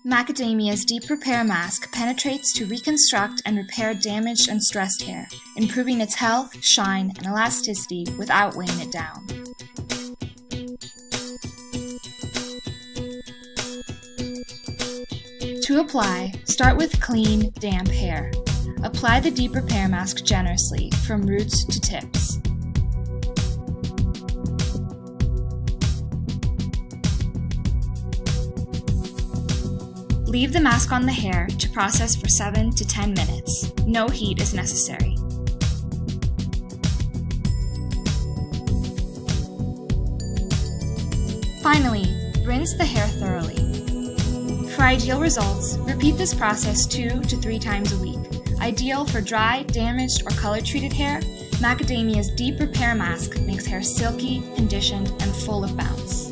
Macadamia's Deep Repair Mask penetrates to reconstruct and repair damaged and stressed hair, improving its health, shine, and elasticity without weighing it down. To apply, start with clean, damp hair. Apply the Deep Repair Mask generously from roots to tips. Leave the mask on the hair to process for 7 to 10 minutes. No heat is necessary. Finally, rinse the hair thoroughly. For ideal results, repeat this process 2 to 3 times a week. Ideal for dry, damaged, or color-treated hair, Macadamia's Deep Repair Mask makes hair silky, conditioned, and full of bounce.